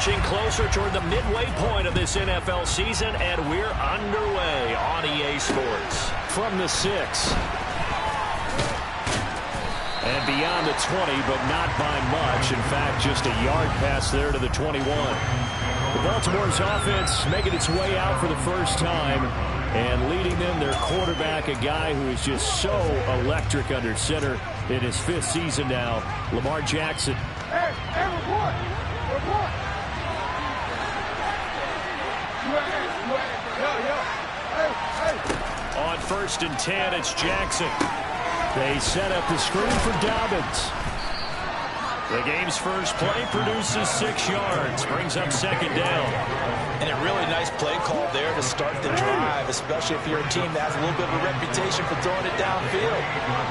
inching closer toward the midway point of this NFL season, and we're underway on EA Sports. From the 6. And beyond the 20, but not by much. In fact, just a yard pass there to the 21. Baltimore's offense making its way out for the first time. And leading them, their quarterback, a guy who is just so electric under center in his 5th season now, Lamar Jackson. Hey, report! On 1st and 10, it's Jackson. They set up the screen for Dobbins. The game's first play produces 6 yards, brings up 2nd down. And a really nice play call there to start the drive, especially if you're a team that has a little bit of a reputation for throwing it downfield.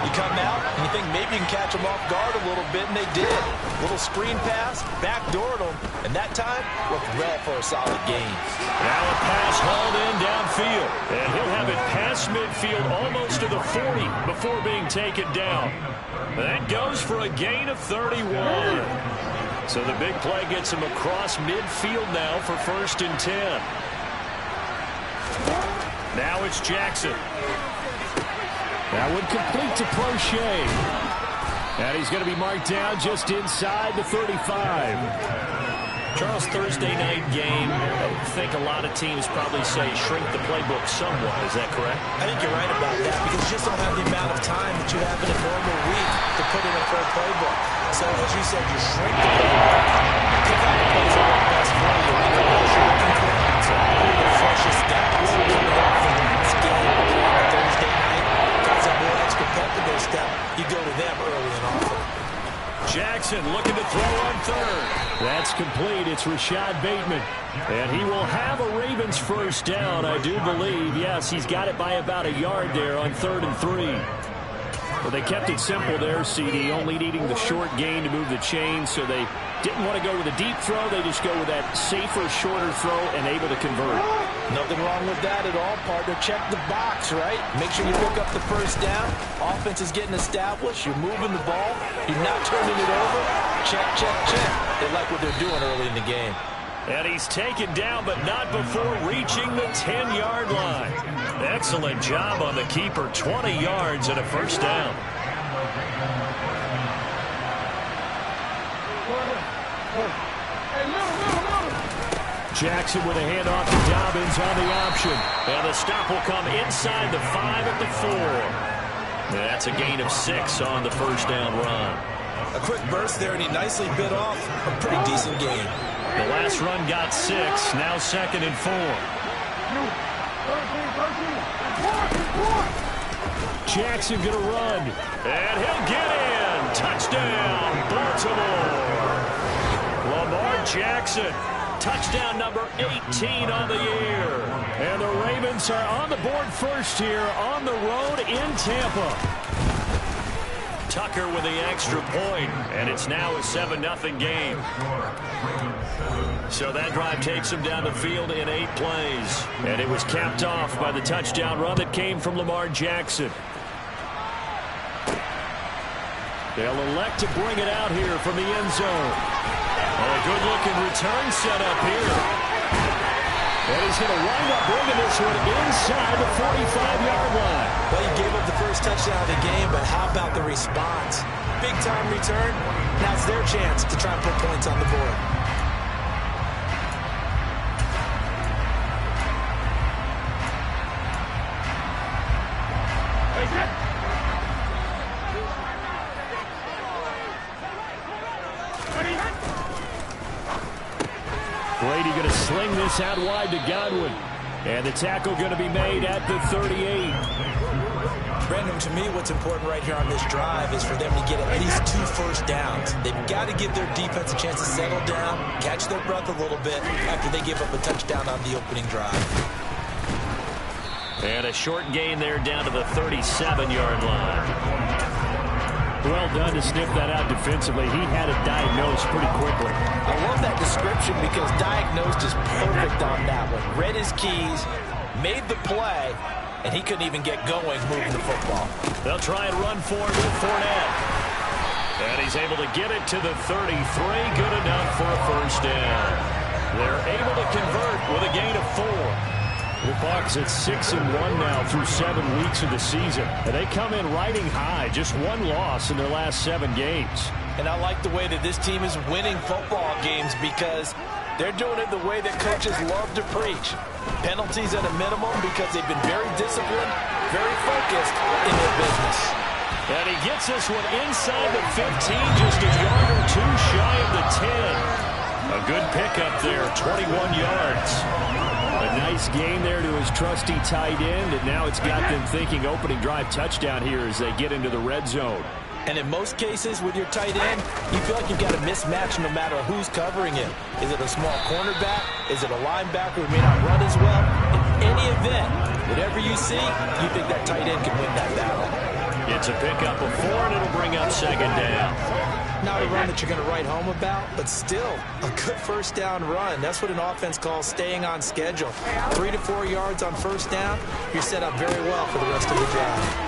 You come out and you think maybe you can catch them off guard a little bit, and they did. Little screen pass, backdoored them, and that time looked well for a solid gain. Now a pass hauled in downfield, and he'll have it past midfield almost to the 40 before being taken down. That goes for a gain of 31. So the big play gets him across midfield now for 1st and 10. Now it's Jackson. That would complete to Prochet. And he's going to be marked down just inside the 35. Charles, Thursday night game, I think a lot of teams probably say shrink the playbook somewhat. Is that correct? I think you're right about that because you just don't have the amount of time that you have in a normal week to put in a full playbook. So, as you said, you shrink the playbook. Pick out the plays that work best for you. Look at what you're looking for. So, the freshest stats. What do you have for the next game on Thursday night? Got some more extra pep in their step. You go to them early and often. Jackson looking to throw on 3rd. That's complete. It's Rashad Bateman. And he will have a Ravens first down, I do believe. Yes, he's got it by about a yard there on 3rd and 3. Well, they kept it simple there, CD, only needing the short gain to move the chain, so they didn't want to go with a deep throw. They just go with that safer, shorter throw and able to convert. Nothing wrong with that at all, partner. Check the box, right? Make sure you pick up the first down. Offense is getting established. You're moving the ball. You're not turning it over. Check, check, check. They like what they're doing early in the game. And he's taken down, but not before reaching the 10-yard line. Excellent job on the keeper. 20 yards and a first down. Jackson with a handoff to Dobbins on the option. And the stop will come inside the 5 at the 4. That's a gain of 6 on the first down run. A quick burst there, and he nicely bit off a pretty decent gain. The last run got 6, now 2nd and 4. Jackson going to run, and he'll get in. Touchdown, Baltimore. Lamar Jackson, touchdown number 18 on the year. And the Ravens are on the board first here on the road in Tampa. Tucker with the extra point, and it's now a 7-0 game. So that drive takes him down the field in 8 plays. And it was capped off by the touchdown run that came from Lamar Jackson. They'll elect to bring it out here from the end zone. Oh, a good-looking return set up here. And he's going to wind up bringing this one inside the 45-yard line. Well, you gave up the first touchdown of the game, but how about the response? Big-time return. Now it's their chance to try and put points on the board. Brady going to sling this out wide to Godwin. And the tackle going to be made at the 38. Brandon, to me, what's important right here on this drive is for them to get at least 2 first downs. They've got to give their defense a chance to settle down, catch their breath a little bit after they give up a touchdown on the opening drive. And a short gain there down to the 37-yard line. Well done to sniff that out defensively. He had it diagnosed pretty quickly. I love that description because diagnosed is perfect on that one. Read his keys, made the play, and he couldn't even get going moving the football. They'll try and run for it with Fournette. And he's able to get it to the 33. Good enough for a first down. They're able to convert with a gain of 4. The Bucs at 6-1 now through 7 weeks of the season. And they come in riding high, just 1 loss in their last 7 games. And I like the way that this team is winning football games because they're doing it the way that coaches love to preach. Penalties at a minimum because they've been very disciplined, very focused in their business. And he gets this one inside the 15, just a yard or 2 shy of the 10. A good pickup there, 21 yards. A nice gain there to his trusty tight end, and now it's got them thinking opening drive touchdown here as they get into the red zone. And in most cases with your tight end, you feel like you've got a mismatch no matter who's covering it. Is it a small cornerback? Is it a linebacker who may not run as well? In any event, whatever you see, you think that tight end can win that battle. It's a pickup of 4, and it'll bring up 2nd down. Not a run that you're going to write home about, but still a good first down run. That's what an offense calls staying on schedule. 3 to 4 yards on first down, you're set up very well for the rest of the drive.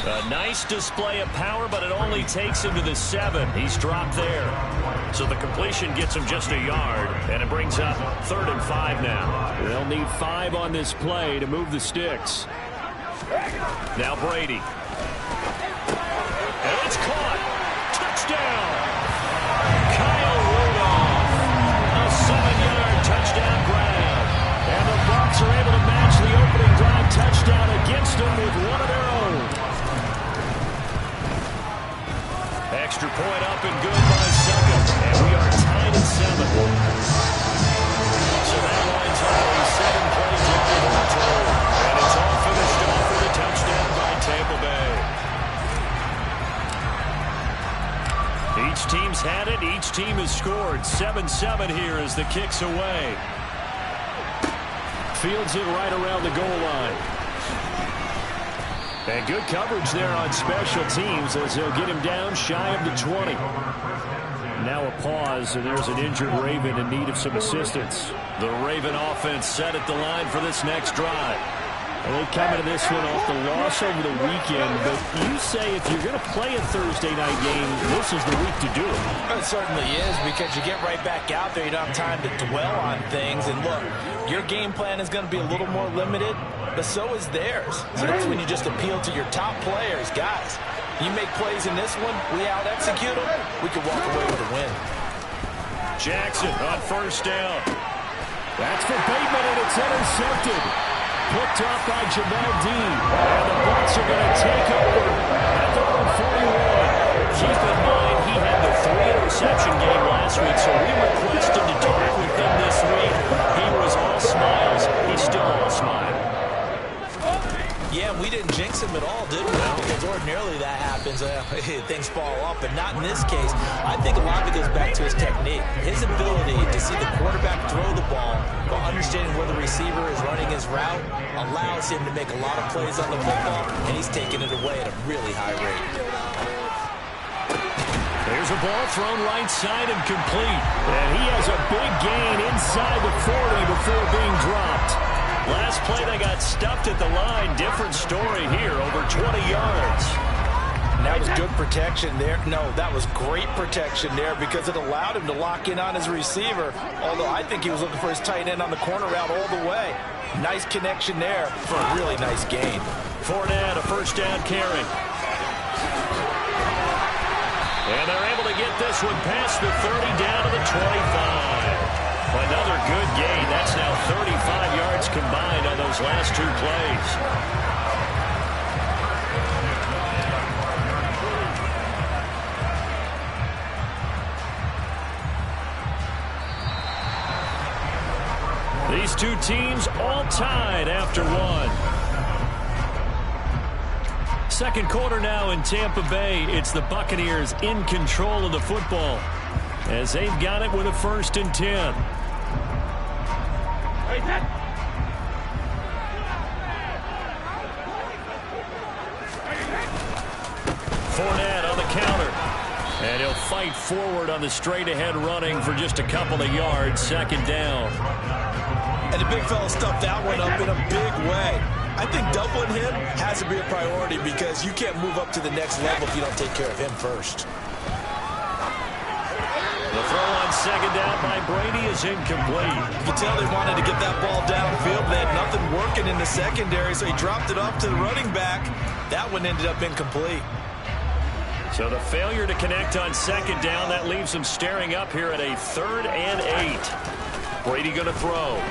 A nice display of power, but it only takes him to the 7. He's dropped there. So the completion gets him just a yard, and it brings up 3rd and 5 now. They'll need 5 on this play to move the sticks. Now Brady. And it's caught. Touchdown. Kyle Rudolph. A 7-yard touchdown grab. And the Bucs are able to match the opening drive touchdown against them with one of their own. Extra point up and good by Succop. And we are tied at 7. So that lines up a 7-play drive. And it's all finished off with a touchdown by Tampa Bay. Each team's had it. Each team has scored. 7-7 here as the kick's away. Fields it right around the goal line. And good coverage there on special teams as they'll get him down shy of the 20. Now a pause, and there's an injured Raven in need of some assistance. The Raven offense set at the line for this next drive. Well, they come into this one off the loss over the weekend, but you say if you're going to play a Thursday night game, this is the week to do it. It certainly is, because you get right back out there. You don't have time to dwell on things. And look, your game plan is going to be a little more limited, but so is theirs. So that's when you just appeal to your top players. Guys, you make plays in this one, we out-execute them, we can walk away with a win. Jackson on first down. That's for Bateman, and it's intercepted. Picked off by Jamal Dean. And the Bucs are going to take over at their own 41. Keep in mind, he had the 3-interception game last week, so we requested to talk with him this week. He was all smiles. He's still all smile. Yeah, we didn't jinx him at all, did we? Because ordinarily that happens. Things fall off, but not in this case. I think a lot of it goes back to his technique. His ability to see the quarterback throw the ball while understanding where the receiver is running his route allows him to make a lot of plays on the football, and he's taking it away at a really high rate. There's a ball thrown right side and complete. And he has a big gain inside the 40 before being dropped. Last play, they got stuffed at the line. Different story here, over 20 yards. And that was good protection there. No, that was great protection there because it allowed him to lock in on his receiver, although I think he was looking for his tight end on the corner route all the way. Nice connection there for a really nice gain. Fournette, a first down carry. And they're able to get this one past the 30 down to the 25. Another good gain. That's now 35 yards combined on those last 2 plays. These two teams all tied after 1. Second quarter now in Tampa Bay. It's the Buccaneers in control of the football as they've got it with a 1st and 10. Fournette on the counter. And he'll fight forward on the straight-ahead running for just a couple of yards. 2nd down. And the big fella stuffed that one up in a big way. I think doubling him has to be a priority because you can't move up to the next level if you don't take care of him first. The throw on second down by Brady is incomplete. You can tell they wanted to get that ball downfield, but they had nothing working in the secondary, so he dropped it off to the running back. That one ended up incomplete. So the failure to connect on second down, that leaves him staring up here at a 3rd and 8. Brady going to throw.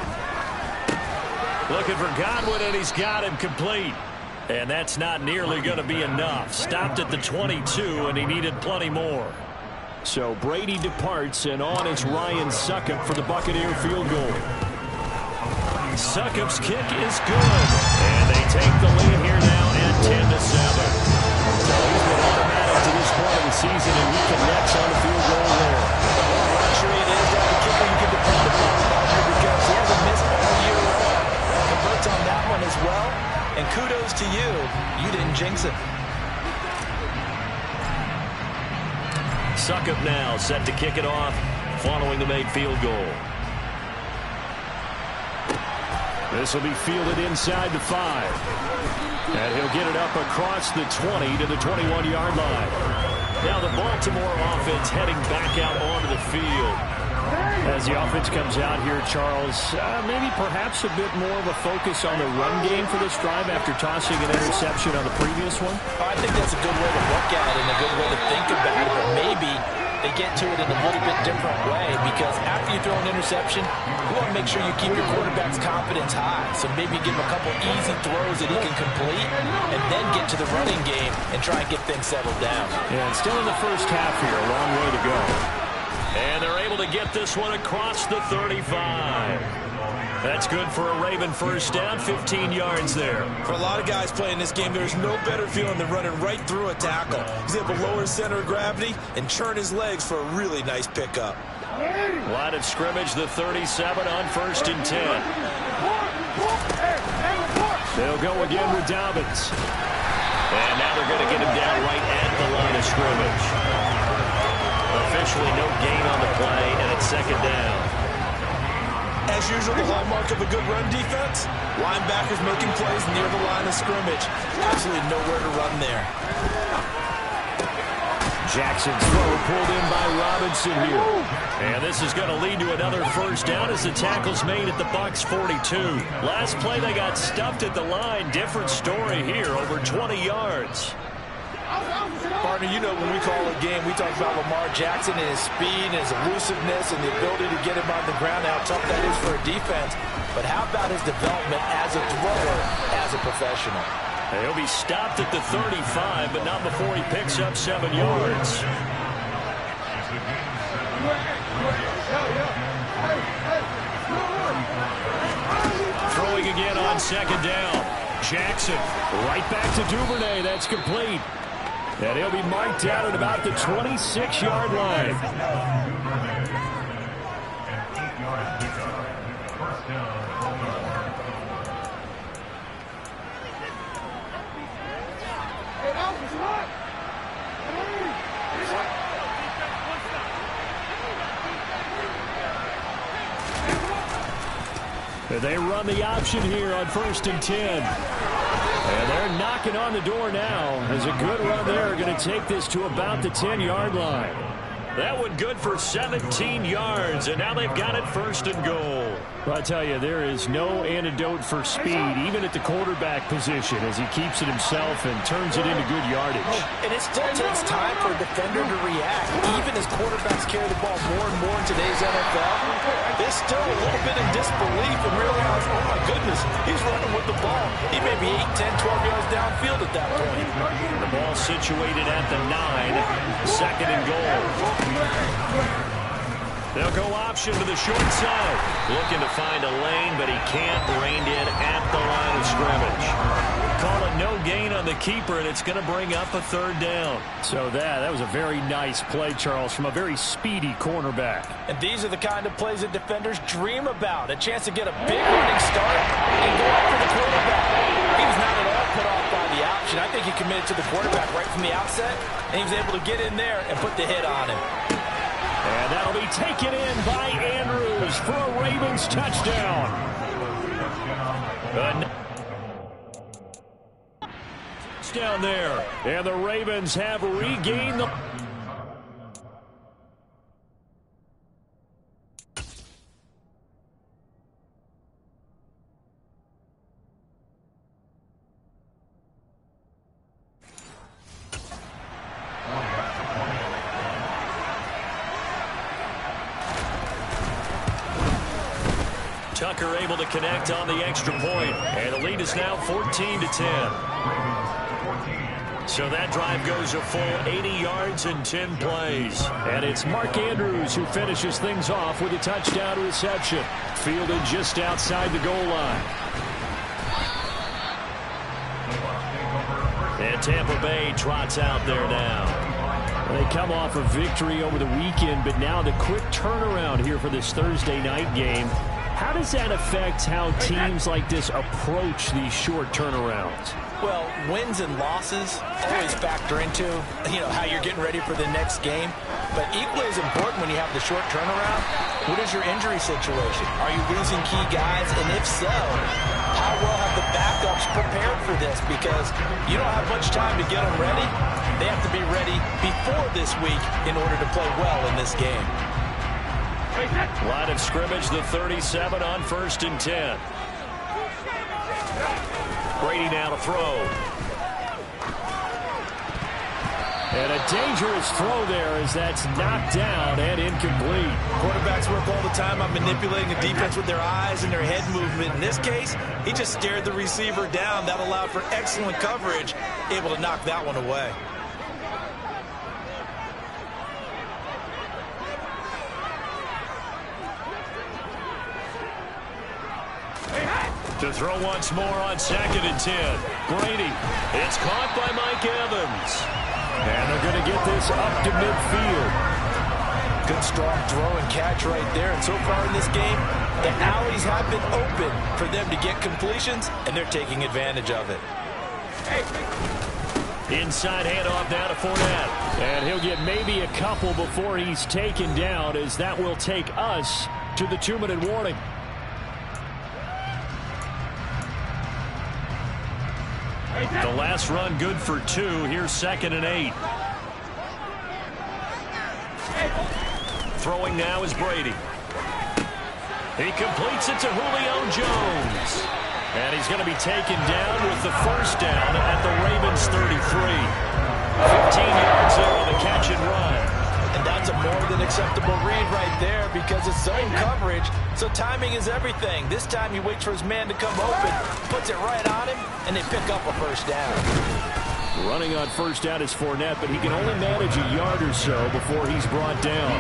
Looking for Godwin, and he's got him complete. And that's not nearly going to be enough. Stopped at the 22, and he needed plenty more. So Brady departs, and on is Ryan Succop for the Buccaneer field goal. Succop's kick is good. And they take the lead here now at 10-7. So he's been automatic to this part of the season, and he connects on the field goal there. Luxury it is to have a kicker you can depend upon, because he hasn't missed all year long. Converts on that one as well. And kudos to you. You didn't jinx it. Succop now set to kick it off following the made field goal. This will be fielded inside the 5. And he'll get it up across the 20 to the 21-yard line. Now the Baltimore offense heading back out onto the field. As the offense comes out here, Charles, maybe perhaps a bit more of a focus on the run game for this drive after tossing an interception on the previous one? I think that's a good way to look at it and a good way to think about it, but maybe they get to it in a little bit different way, because after you throw an interception, you want to make sure you keep your quarterback's confidence high. So maybe give him a couple easy throws that he can complete and then get to the running game and try and get things settled down. Yeah, and still in the first half here, a long way to go. And they're able to get this one across the 35. That's good for a Raven first down, 15 yards there. For a lot of guys playing this game, there's no better feeling than running right through a tackle. He's able to lower his center of gravity and churn his legs for a really nice pickup. Line of scrimmage, the 37 on 1st and 10. They'll go again with Dobbins. And now they're going to get him down right at the line of scrimmage. Officially no gain on the play, and it's second down. As usual, the hallmark of a good run defense, linebackers making plays near the line of scrimmage. Absolutely nowhere to run there. Jackson's throw pulled in by Robinson here. And this is going to lead to another first down as the tackle's made at the Bucs 42. Last play they got stuffed at the line. Different story here, over 20 yards. Partner, you know when we call a game, we talk about Lamar Jackson and his speed and his elusiveness and the ability to get him on the ground, how tough that is for a defense. But how about his development as a thrower, as a professional? He'll be stopped at the 35, but not before he picks up 7 yards. Throwing again on second down. Jackson right back to Duvernay. That's complete. And he'll be marked out at about the 26-yard line. They run the option here on 1st and 10. And they're knocking on the door now. As a good run there, going to take this to about the 10-yard line. That one good for 17 yards, and now they've got it 1st and goal. Well, I tell you, there is no antidote for speed, even at the quarterback position, as he keeps it himself and turns it into good yardage. And it still takes time for a defender to react. Even as quarterbacks carry the ball more and more in today's NFL, they're still a little bit in disbelief and realize, oh my goodness, he's running with the ball. He may be 8, 10, 12 yards downfield at that point. The ball situated at the 9, 2nd and goal. They'll go option to the short side. Looking to find a lane, but he can't. Reined in at the line of scrimmage. Call it no gain on the keeper, and it's going to bring up a 3rd down. So that was a very nice play, Charles, from a very speedy cornerback. And these are the kind of plays that defenders dream about. A chance to get a big running start and go after the quarterback. He was not at all put off by the option. I think he committed to the quarterback right from the outset, and he was able to get in there and put the hit on him. And that'll be taken in by Andrews for a Ravens touchdown. Down there, and the Ravens have regained the Tucker able to connect on the extra point, and the lead is now 14-10. So that drive goes a full 80 yards in 10 plays. And it's Mark Andrews who finishes things off with a touchdown reception. Fielded just outside the goal line. And Tampa Bay trots out there now. They come off a victory over the weekend, but now the quick turnaround here for this Thursday night game. How does that affect how teams like this approach these short turnarounds? Well, wins and losses always factor into, how you're getting ready for the next game. But equally as important when you have the short turnaround, what is your injury situation? Are you losing key guys? And if so, how well have the backups prepared for this? Because you don't have much time to get them ready. They have to be ready before this week in order to play well in this game. Line of scrimmage, the 37 on 1st and 10. Brady now to throw. And a dangerous throw there as that's knocked down and incomplete. Quarterbacks work all the time on manipulating the defense with their eyes and their head movement. In this case, he just stared the receiver down. That allowed for excellent coverage, able to knock that one away. To throw once more on 2nd and 10. Brady. It's caught by Mike Evans. And they're going to get this up to midfield. Good strong throw and catch right there. And so far in this game, the alleys have been open for them to get completions, and they're taking advantage of it. Inside handoff now to Fournette. And he'll get maybe a couple before he's taken down, as that will take us to the 2-minute warning. The last run good for 2. Here's 2nd and 8. Throwing now is Brady. He completes it to Julio Jones. And he's going to be taken down with the first down at the Ravens 33. 15 yards there on the catch and run. And that's a more than acceptable read right there because it's zone coverage, so timing is everything. This time he waits for his man to come open, puts it right on him, and they pick up a first down. Running on first down is Fournette, but he can only manage a yard or so before he's brought down.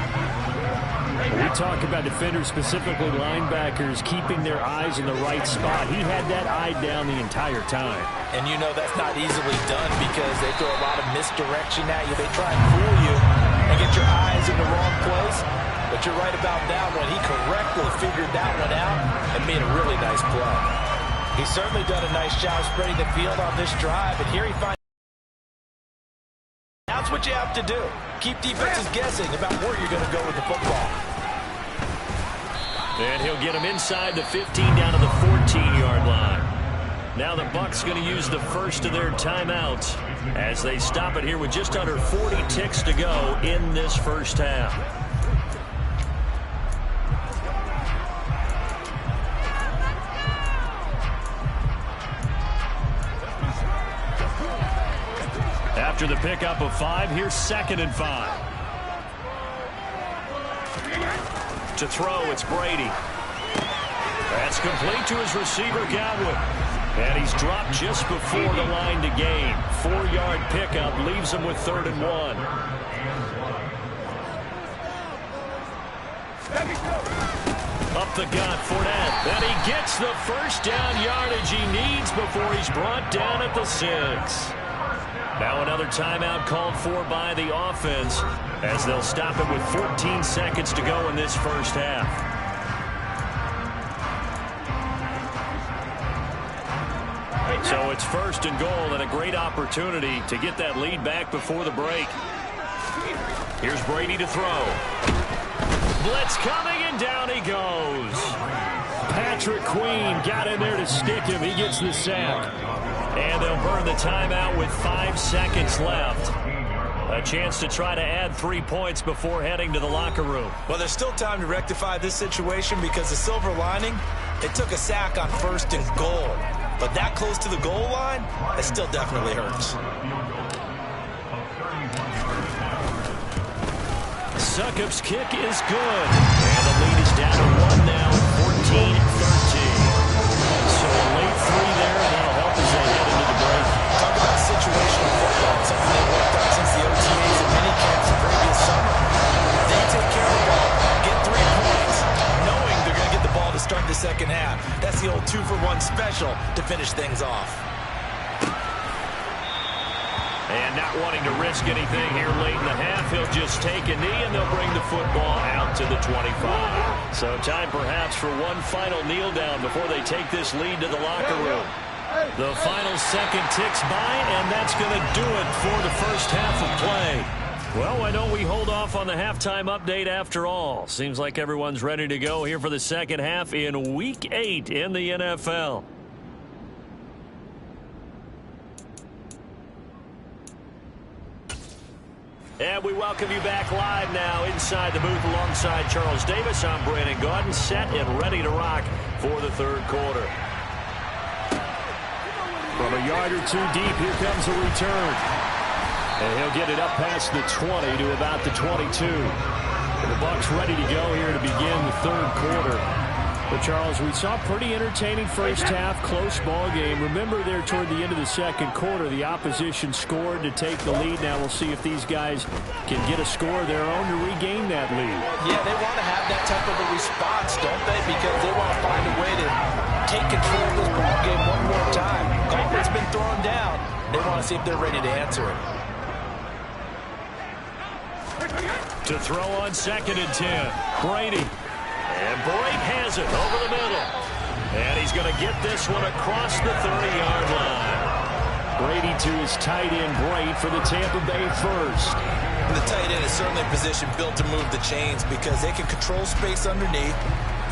When we talk about defenders, specifically linebackers, keeping their eyes in the right spot. He had that eye down the entire time. And that's not easily done because they throw a lot of misdirection at you. They try and fool you and get your eyes in the wrong place. But you're right about that one. He correctly figured that one out and made a really nice play. He's certainly done a nice job spreading the field on this drive, and here he finds. That's what you have to do. Keep defenses guessing about where you're going to go with the football. And he'll get him inside the 15 down to the 14-yard line. Now the Bucs going to use the first of their timeouts as they stop it here with just under 40 ticks to go in this first half. After the pickup of 5, here's 2nd and 5. To throw, it's Brady. That's complete to his receiver, Godwin. And he's dropped just before the line to gain. 4-yard pickup leaves him with 3rd and 1. Up the gut, Fournette. And he gets the first down yardage he needs before he's brought down at the 6. Now another timeout called for by the offense as they'll stop it with 14 seconds to go in this first half. So it's 1st and goal and a great opportunity to get that lead back before the break. Here's Brady to throw. Blitz coming and down he goes. Patrick Queen got in there to stick him. He gets the sack. And they'll burn the timeout with 5 seconds left. A chance to try to add 3 points before heading to the locker room. Well, there's still time to rectify this situation because the silver lining, it took a sack on 1st and goal. But that close to the goal line, it still definitely hurts. Succop's kick is good. And the lead is down to 1 now, 14-13. special to finish things off. And not wanting to risk anything here late in the half, he'll just take a knee, and they'll bring the football out to the 25. So time perhaps for one final kneel down before they take this lead to the locker room. The final second ticks by, and that's going to do it for the first half of play. Well, why don't we hold off on the halftime update after all? Seems like everyone's ready to go here for the second half in Week 8 in the NFL. And we welcome you back live now inside the booth alongside Charles Davis. I'm Brandon Gaudin, set and ready to rock for the third quarter. From a yard or two deep, here comes a return. And he'll get it up past the 20 to about the 22. And the Bucs ready to go here to begin the third quarter. But, Charles, we saw a pretty entertaining first half, close ball game. Remember there toward the end of the second quarter, the opposition scored to take the lead. Now we'll see if these guys can get a score of their own to regain that lead. Yeah, they want to have that type of a response, don't they? Because they want to find a way to take control of this ball game one more time. Gauntlet's been thrown down. They want to see if they're ready to answer it. To throw on 2nd and 10, Brady. And Brate has it over the middle. And he's going to get this one across the 30-yard line. Brady to his tight end, Brate, for the Tampa Bay first. The tight end is certainly a position built to move the chains because they can control space underneath.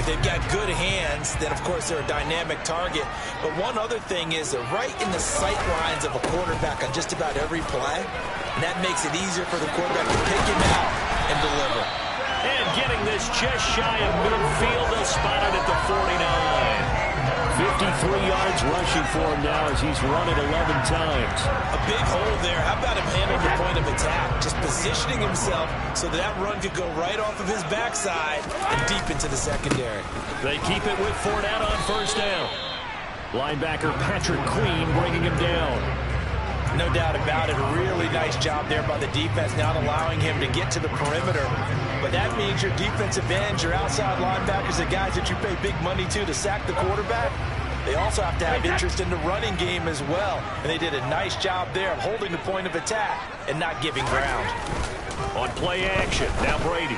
If they've got good hands, then, of course, they're a dynamic target. But one other thing is they're right in the sight lines of a quarterback on just about every play. And that makes it easier for the quarterback to pick him out and deliver. And getting this just shy of midfield, they'll spot it at the 49. 53 yards rushing for him now as he's run it 11 times. A big hole there. How about him handling the point of attack? Just positioning himself so that run could go right off of his backside and deep into the secondary. They keep it with Fournette on first down. Linebacker Patrick Queen bringing him down. No doubt about it. A really nice job there by the defense, not allowing him to get to the perimeter. But that means your defensive ends, your outside linebackers, the guys that you pay big money to sack the quarterback, they also have to have interest in the running game as well. And they did a nice job there of holding the point of attack and not giving ground. On play action, now Brady.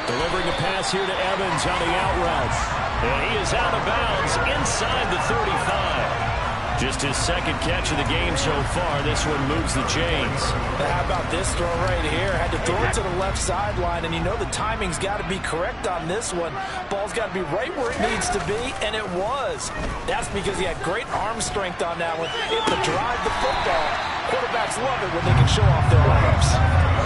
Delivering a pass here to Evans on the out route. And he is out of bounds inside the 35. Just his second catch of the game so far. This one moves the chains. But how about this throw right here? Had to throw it to the left sideline, and you know the timing's got to be correct on this one. Ball's got to be right where it needs to be, and it was. That's because he had great arm strength on that one. Able to drive the football. Quarterbacks love it when they can show off their arms.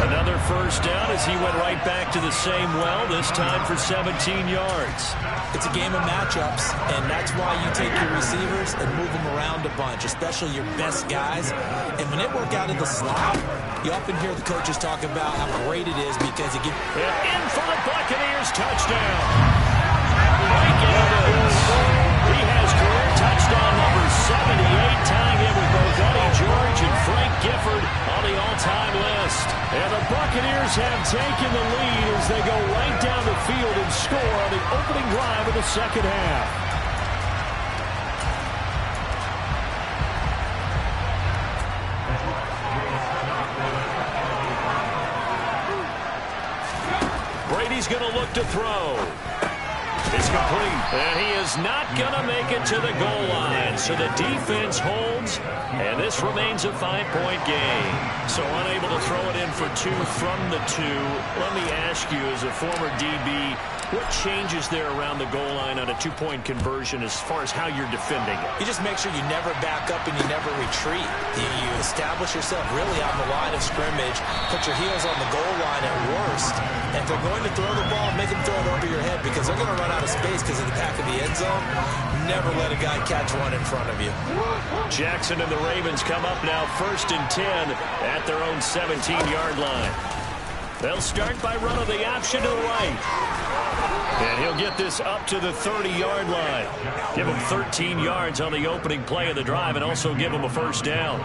Another first down as he went right back to the same well, this time for 17 yards. It's a game of matchups, and that's why you take your receivers and move them around a bunch, especially your best guys. And when they work out in the slot, you often hear the coaches talk about how great it is because it gives... In for the Buccaneers, touchdown. Mike Evans. He has career touchdown number 78, tying him with both Eddie George and Frank Gifford on the all-time list. And the Buccaneers have taken the lead as they go right down the field and score on the opening drive of the second half. Brady's going to look to throw. It's complete. And he is not going to make it to the goal line. So the defense holds, and this remains a 5-point game. So unable to throw it in for two from the two. Let me ask you, as a former DB, what changes there around the goal line on a two-point conversion as far as how you're defending it? You just make sure you never back up and you never retreat. You establish yourself really on the line of scrimmage, put your heels on the goal line at worst. And if they're going to throw the ball, make them throw it over your head because they're going to run out of space because of the back of the end zone. Never let a guy catch one in front of you. Jackson and the Ravens come up now 1st and 10 at their own 17-yard line. They'll start by running the option to the right. And he'll get this up to the 30-yard line. Give him 13 yards on the opening play of the drive and also give him a first down.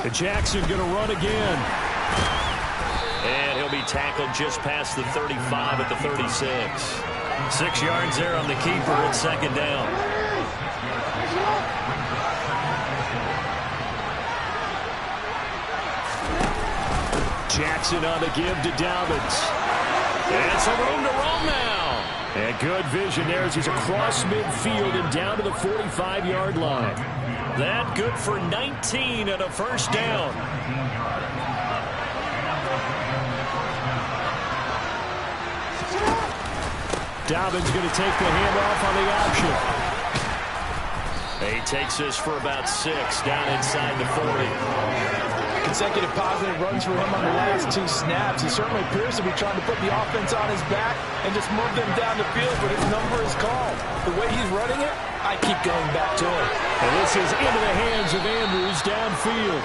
And Jackson going to run again. And he'll be tackled just past the 35 at the 36. 6 yards there on the keeper. It's second down. Jackson on the give to Dobbins. And some room to roam now. And good vision there as he's across midfield and down to the 45-yard line. That good for 19 and a first down. Dobbins going to take the handoff on the option. He takes this for about 6 down inside the 40. Consecutive positive runs for him on the last 2 snaps. He certainly appears to be trying to put the offense on his back and just move them down the field, but his number is called. The way he's running it, I keep going back to him. And this is into the hands of Andrews downfield.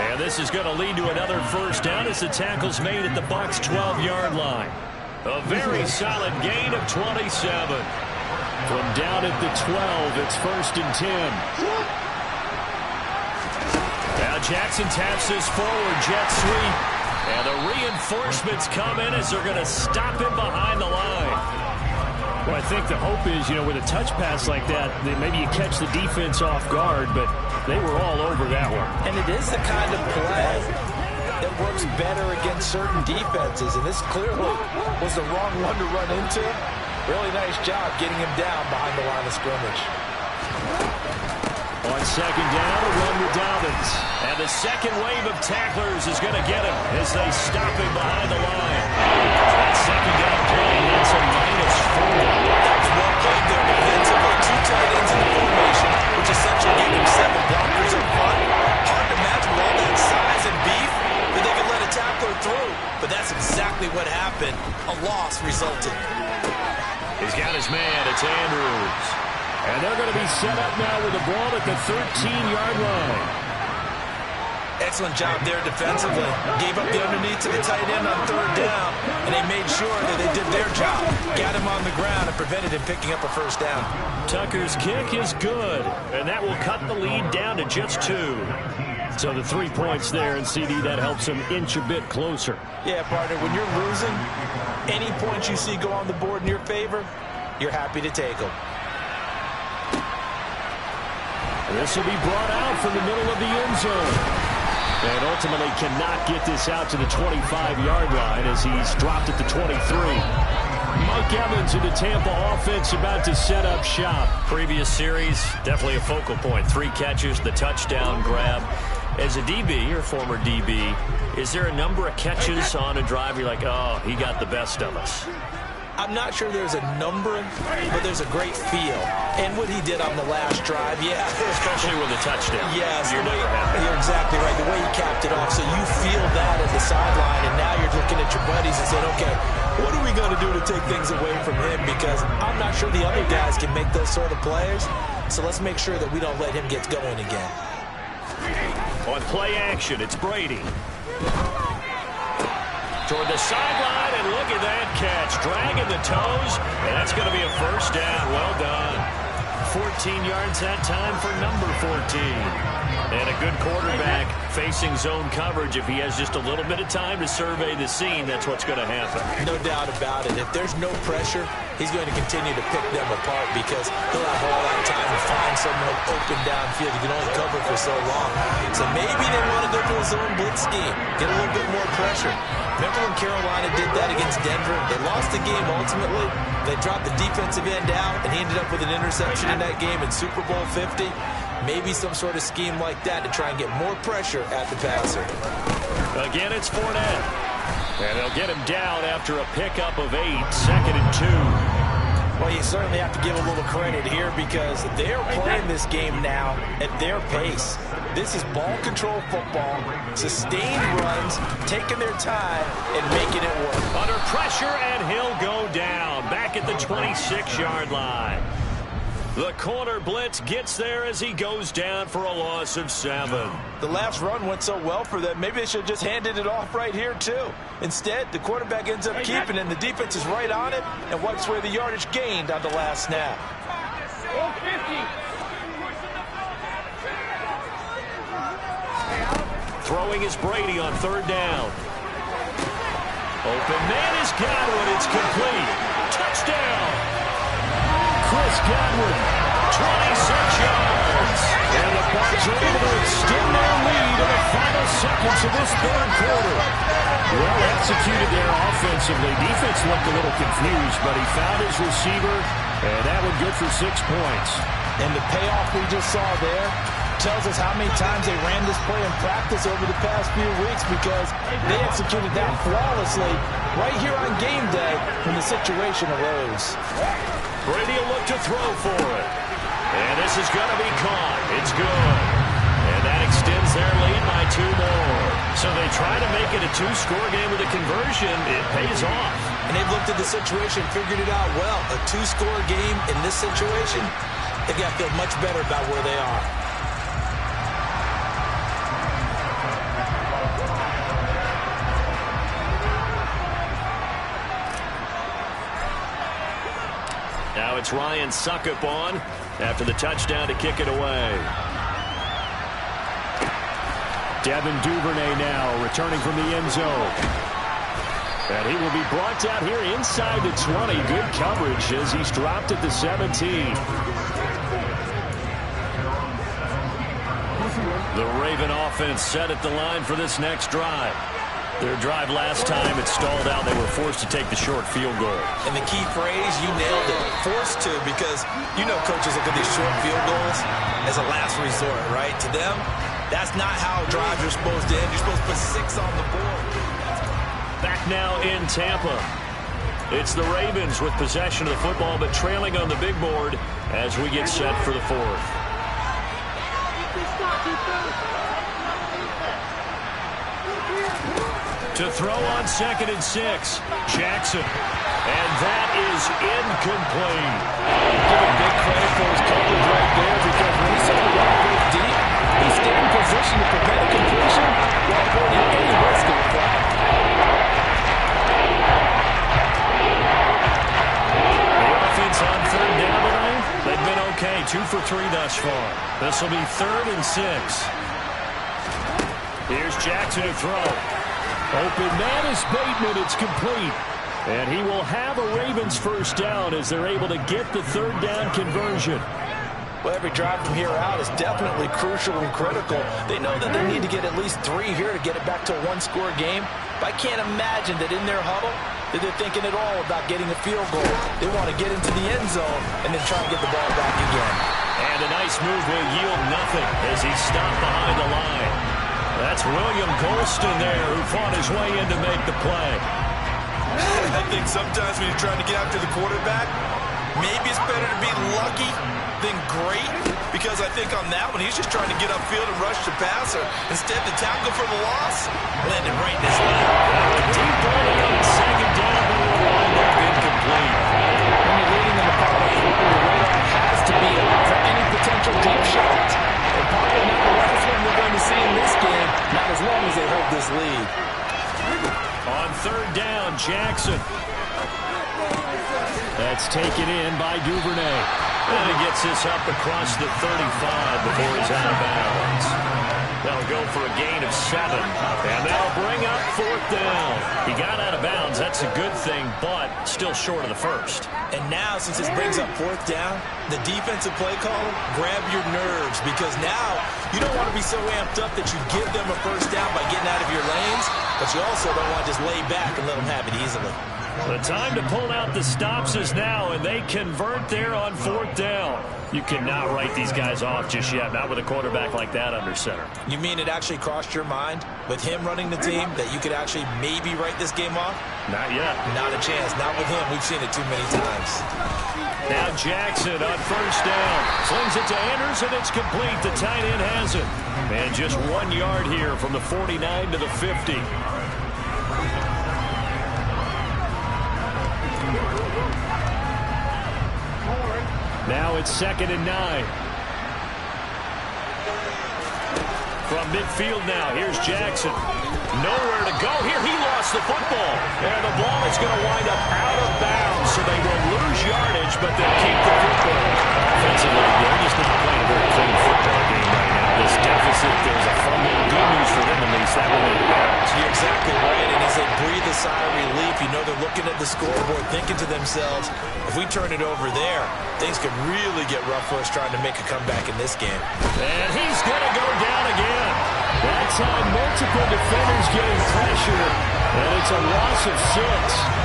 And this is going to lead to another first down as the tackle's made at the Bucs' 12-yard line. A very solid gain of 27. From down at the 12, it's 1st and 10. Now Jackson taps this forward, jet sweep. And the reinforcements come in as they're going to stop him behind the line. Well, I think the hope is, with a touch pass like that maybe you catch the defense off guard, but they were all over that one. And it is the kind of play that works better against certain defenses, and this clearly was the wrong one to run into. Really nice job getting him down behind the line of scrimmage. On second down, a run to Dobbins. And the second wave of tacklers is going to get him as they stop him behind the line. That second down play, that's a -4. That was well played there defensively. 2 tight ends in the formation, which essentially gave him 7 blockers up front. Hard to imagine with all that size and beef that they could let a tackler through. But that's exactly what happened. A loss resulted. He's got his man. It's Andrews. And they're going to be set up now with the ball at the 13-yard line. Excellent job there defensively. Gave up the underneath to the tight end on 3rd down, and they made sure that they did their job. Got him on the ground and prevented him picking up a first down. Tucker's kick is good, and that will cut the lead down to just 2. So the 3 points there, and CD, that helps him inch a bit closer. Yeah, partner, when you're losing, any points you see go on the board in your favor, you're happy to take them. This will be brought out from the middle of the end zone. And ultimately cannot get this out to the 25-yard line as he's dropped at the 23. Mike Evans in the Tampa offense about to set up shop. Previous series, definitely a focal point. 3 catches, the touchdown grab. As a DB, or former DB, is there a number of catches on a drive you're like, oh, he got the best of us? I'm not sure there's a number, but there's a great feel. And what he did on the last drive, yeah. Especially with a touchdown. Yes. You're never happy. You're exactly right. The way he capped it off, so you feel that at the sideline, and now you're looking at your buddies and saying, okay, what are we going to do to take things away from him? Because I'm not sure the other guys can make those sort of plays, so let's make sure that we don't let him get going again. On play action, it's Brady. Toward the sideline, and look at that catch. Dragging the toes, and that's going to be a first down. Well done. 14 yards that time for number 14. And a good quarterback facing zone coverage. If he has just a little bit of time to survey the scene, that's what's going to happen. No doubt about it. If there's no pressure, he's going to continue to pick them apart because he'll have all that time to find someone open downfield. You can only cover for so long. So maybe they want to go to a zone blitz scheme, get a little bit more pressure. Remember when Carolina did that against Denver? They lost the game ultimately. They dropped the defensive end out, and he ended up with an interception in that game in Super Bowl 50. Maybe some sort of scheme like that to try and get more pressure at the passer. Again, it's Fournette. And they'll get him down after a pickup of 8, 2nd and 2. Well, you certainly have to give a little credit here because they're playing this game now at their pace. This is ball control football, sustained runs, taking their time, and making it work. Under pressure, and he'll go down back at the 26-yard line. The corner blitz gets there as he goes down for a loss of 7. The last run went so well for them, maybe they should have just handed it off right here, too. Instead, the quarterback ends up keeping it, and the defense is right on it and wipes away the yardage gained on the last snap. Throwing is Brady on 3rd down. Open man is Godwin. It's complete. Touchdown. Chris Godwin, 26 yards. And the Bucs are able to extend their lead in the final seconds of this third quarter. Well executed there offensively. Defense looked a little confused, but he found his receiver, and that one good for 6 points. And the payoff we just saw there tells us how many times they ran this play in practice over the past few weeks, because they executed that flawlessly right here on game day when the situation arose. Brady will look to throw for it. And this is going to be caught. It's good. And that extends their lead by 2 more. So they try to make it a 2-score game with a conversion. It pays off. And they've looked at the situation, figured it out well. A 2-score game in this situation, they've got to feel much better about where they are. Now it's Ryan Succop on after the touchdown to kick it away. Devin Duvernay now returning from the end zone. And he will be brought down here inside the 20. Good coverage as he's dropped at the 17. The Raven offense set at the line for this next drive. Their drive last time, it stalled out. They were forced to take the short field goal. And the key phrase, you nailed it, forced to, because you know coaches look at these short field goals as a last resort, right? To them, that's not how drives are supposed to end. You're supposed to put 6 on the board. Back now in Tampa. It's the Ravens with possession of the football, but trailing on the big board as we get set for the 4th. To throw on 2nd and 6, Jackson. And that is incomplete. Give him big credit for his coverage right there, because when he saw the ball go deep, he stayed in position to prevent a completion while avoiding any risk of a flag. The offense on 3rd down tonight, they've been okay. 2 for 3 thus far. This will be 3rd and 6. Here's Jackson to throw. Open man is Bateman. It's complete. And he will have a Ravens first down as they're able to get the 3rd down conversion. Well, every drive from here out is definitely crucial and critical. They know that they need to get at least 3 here to get it back to a 1-score game. But I can't imagine that in their huddle that they're thinking at all about getting a field goal. They want to get into the end zone and then try and get the ball back again. And a nice move will yield nothing as he's stopped behind the line. That's William Golston there, who fought his way in to make the play. I think sometimes when you're trying to get after the quarterback, maybe it's better to be lucky than great, because I think on that one, he's just trying to get upfield and rush the passer. Instead, the tackle for the loss landed right in his lap. Deep ball on 2nd down, but it will wind up incomplete. When you're leading in the power quarter, your radar has to be out for any potential deep shot. And probably not the last one we're going to see in this game, not as long as they hold this lead. On 3rd down, Jackson. That's taken in by Duvernay. And he gets this up across the 35 before he's out of bounds. They'll go for a gain of 7. And they'll bring up 4th down. He got out of bounds. That's a good thing, but still short of the 1st. And now, since this brings up 4th down, the defensive play caller, grab your nerves, because now you don't want to be so amped up that you give them a first down by getting out of your lanes, but you also don't want to just lay back and let them have it easily. The time to pull out the stops is now, and they convert there on 4th down. You cannot write these guys off just yet, not with a quarterback like that under center. You mean it actually crossed your mind with him running the team that you could actually maybe write this game off? Not yet. Not a chance. Not with him. We've seen it too many times. Now Jackson on 1st down. Slings it to Anderson. It's complete. The tight end has it. And just 1 yard here from the 49 to the 50. Now it's 2nd and 9. From midfield now, here's Jackson. Nowhere to go here. He lost the football. And the ball is going to wind up out of bounds, so they will lose yardage, but they'll keep the football. Offensively, they're just not playing a very clean football game right now. This deficit, there's a fumble. Good news for them, at least. That one made bounds. You're exactly right. And as they breathe a a sigh of relief. You know they're looking at the scoreboard, thinking to themselves, if we turn it over there, things could really get rough for us trying to make a comeback in this game. And he's going to go down again. That time, multiple defenders getting pressure, and it's a loss of 6.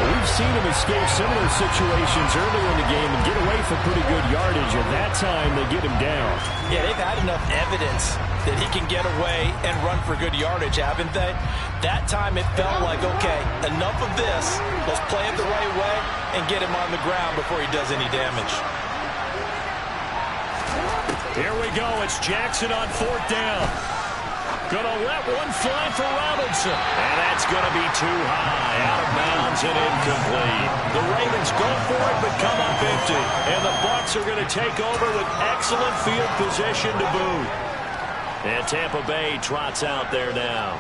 We've seen him escape similar situations earlier in the game and get away from pretty good yardage, and that time they get him down. Yeah, they've had enough evidence that he can get away and run for good yardage, haven't they? That time it felt like, okay, enough of this. Let's play it the right way and get him on the ground before he does any damage. Here we go. It's Jackson on 4th down. Gonna let one fly for Robinson. And that's gonna be too high. Out of bounds and incomplete. The Ravens go for it but come up empty. And the Bucs are gonna take over with excellent field position to boot. And Tampa Bay trots out there now.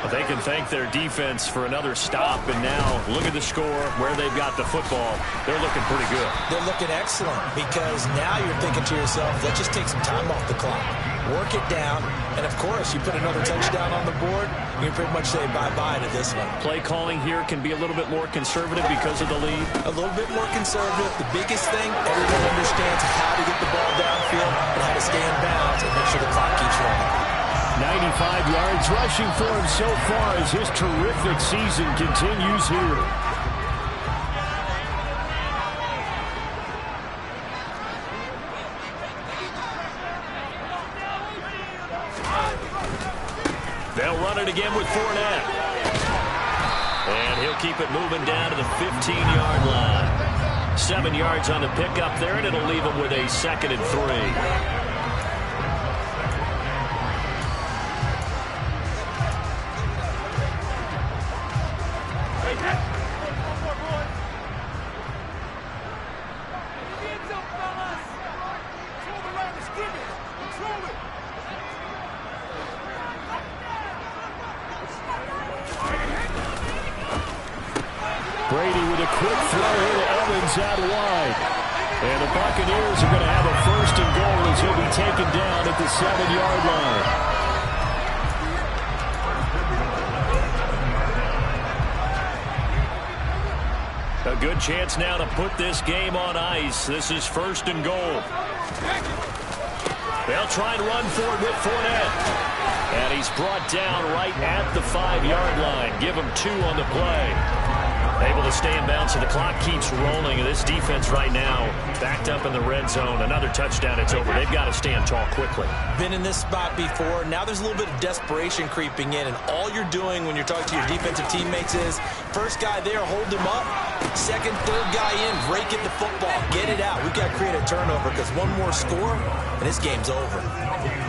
Well, they can thank their defense for another stop, and now look at the score, where they've got the football. They're looking pretty good. They're looking excellent because now you're thinking to yourself, let's just take some time off the clock, work it down, and of course, you put another touchdown on the board, you can pretty much say bye-bye to this one. Play calling here can be a little bit more conservative because of the lead. A little bit more conservative. The biggest thing, everyone understands how to get the ball downfield and how to stay in bounds and make sure the clock keeps running. 95 yards rushing for him so far as his terrific season continues here. They'll run it again with Fournette. And he'll keep it moving down to the 15-yard line. 7 yards on the pickup there, and it'll leave him with a 2nd and 3. Brady with a quick throw here to Evans out wide. And the Buccaneers are going to have a 1st and goal as he'll be taken down at the 7-yard line. A good chance now to put this game on ice. This is 1st and goal. They'll try and run for it with Fournette. And he's brought down right at the 5-yard line. Give him 2 on the play. Able to stay in bounds, so the clock keeps rolling. And this defense right now backed up in the red zone. Another touchdown, it's over. They've got to stand tall quickly. Been in this spot before. Now there's a little bit of desperation creeping in. And all you're doing when you're talking to your defensive teammates is, first guy there, hold him up. 2nd, 3rd guy in, break it the football. Get it out. We've got to create a turnover because one more score, and this game's over.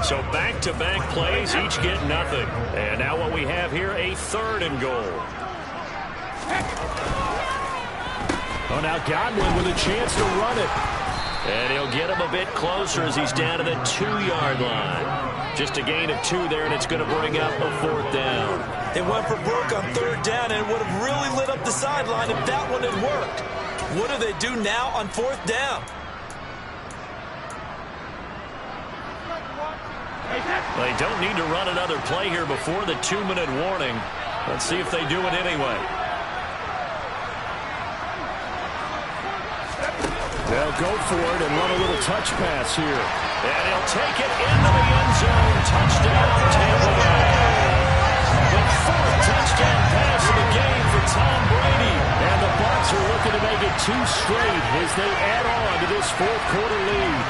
So back-to-back plays, each get nothing. And now what we have here, a 3rd and goal. Oh, now Godwin with a chance to run it. And he'll get him a bit closer as he's down to the 2-yard line. Just a gain of 2 there, and it's going to bring up a 4th down. They went for broke on 3rd down, and it would have really lit up the sideline if that one had worked. What do they do now on 4th down? They don't need to run another play here before the 2-minute warning. Let's see if they do it anyway. They'll go for it and run a little touch pass here. And he'll take it into the end zone. Touchdown, Tampa Bay. The 4th touchdown pass of the game for Tom Brady. And the Bucs are looking to make it 2 straight as they add on to this 4th quarter lead.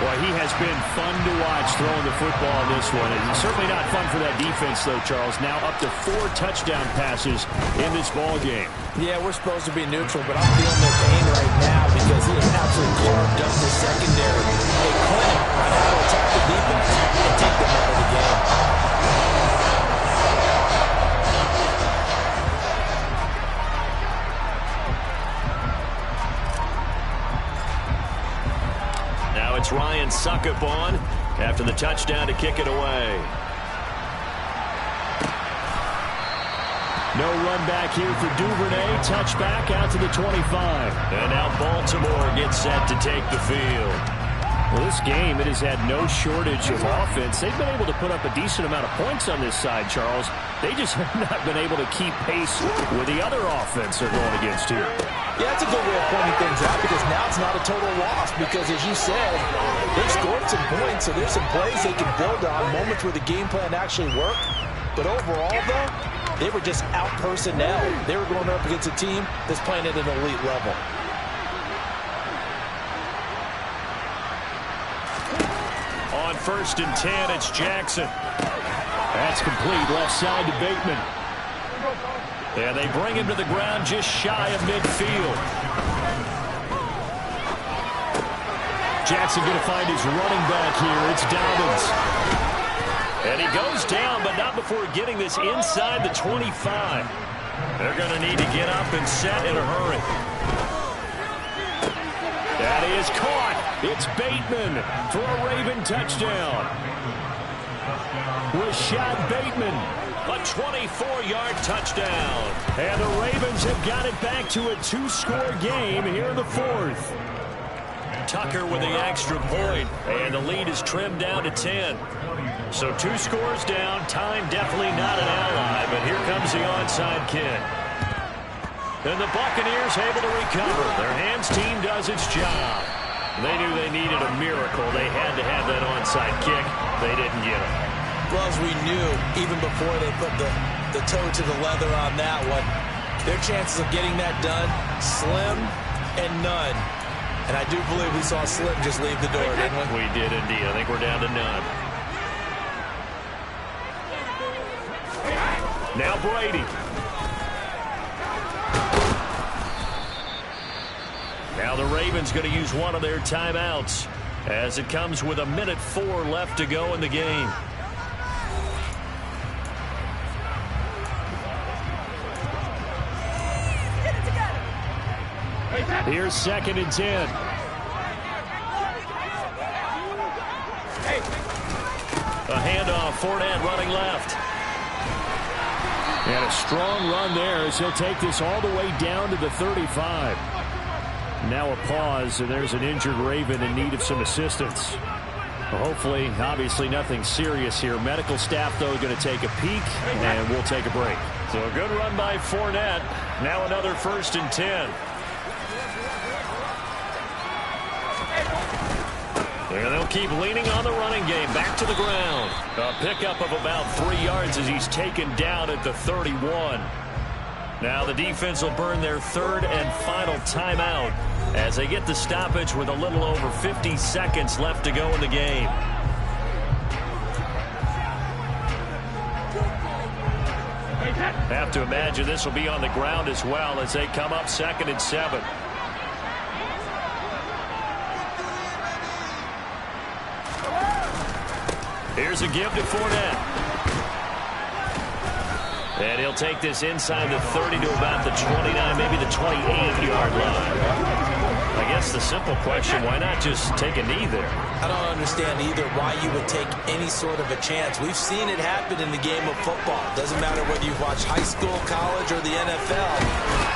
Boy, he has been fun to watch throwing the football in this one. And certainly not fun for that defense, though, Charles. Now up to 4 touchdown passes in this ball game. Yeah, we're supposed to be neutral, but I'm feeling their pain right now because he has absolutely carved up the secondary. A clinic on how to attack the defense and take them out of the game. Now it's Ryan Succop on after the touchdown to kick it away. No run back here for Duvernay. Touchback out to the 25. And now Baltimore gets set to take the field. Well, this game, it has had no shortage of offense. They've been able to put up a decent amount of points on this side, Charles. They just have not been able to keep pace with the other offense they're going against here. Yeah, that's a good way of pointing things out because now it's not a total loss because, as you said, they've scored some points, so there's some plays they can build on, moments where the game plan actually worked. But overall, though, they were just out-personnel. They were going up against a team that's playing at an elite level. On 1st and 10, it's Jackson. That's complete, left side to Bateman. And they bring him to the ground just shy of midfield. Jackson going to find his running back here. It's Dobbins. And he goes down, but not before getting this inside the 25. They're going to need to get up and set in a hurry. That is caught. It's Bateman for a Raven touchdown. Rashad Bateman. A 24-yard touchdown. And the Ravens have got it back to a 2-score game here in the 4th. Tucker with the extra point, and the lead is trimmed down to 10. So 2 scores down. Time definitely not an ally, but here comes the onside kick. And the Buccaneers able to recover. Their hands team does its job. They knew they needed a miracle. They had to have that onside kick. They didn't get it. Well, as we knew, even before they put the toe to the leather on that one, their chances of getting that done, slim and none. And I do believe we saw Slim just leave the door, didn't we? We did indeed. I think we're down to none. Now Brady. Now the Ravens going to use one of their timeouts as it comes with 1:04 left to go in the game. Here's 2nd and 10. A handoff, Fournette running left. And a strong run there as he'll take this all the way down to the 35. Now a pause, and there's an injured Raven in need of some assistance. Well, hopefully, obviously nothing serious here. Medical staff, though, going to take a peek, and we'll take a break. So a good run by Fournette. Now another 1st and 10. And they'll keep leaning on the running game. Back to the ground. A pickup of about 3 yards as he's taken down at the 31. Now the defense will burn their 3rd and final timeout as they get the stoppage with a little over 50 seconds left to go in the game. Have to imagine this will be on the ground as well as they come up 2nd and 7. Here's a give to Fournette. And he'll take this inside the 30 to about the 29, maybe the 28-yard line. I guess the simple question, why not just take a knee there? I don't understand either why you would take any sort of a chance. We've seen it happen in the game of football. Doesn't matter whether you watch high school, college, or the NFL.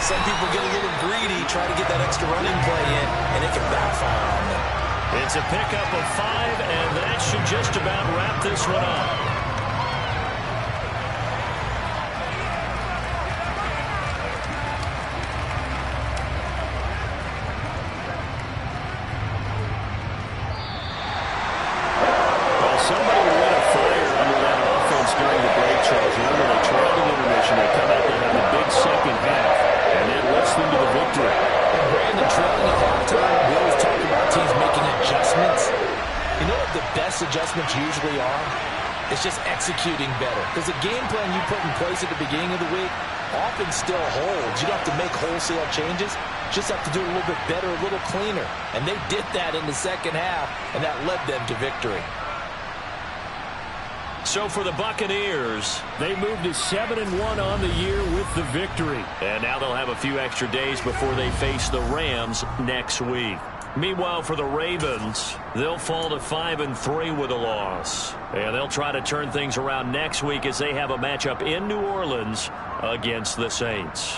Some people get a little greedy, try to get that extra running play in, and it can backfire on them. It's a pickup of 5, and that should just about wrap this one up. Adjustments usually are. It's just executing better. Because the game plan you put in place at the beginning of the week often still holds. You don't have to make wholesale changes. Just have to do it a little bit better, a little cleaner. And they did that in the second half, and that led them to victory. So for the Buccaneers, they moved to 7-1 on the year with the victory. And now they'll have a few extra days before they face the Rams next week. Meanwhile, for the Ravens, they'll fall to 5-3 with a loss. And they'll try to turn things around next week as they have a matchup in New Orleans against the Saints.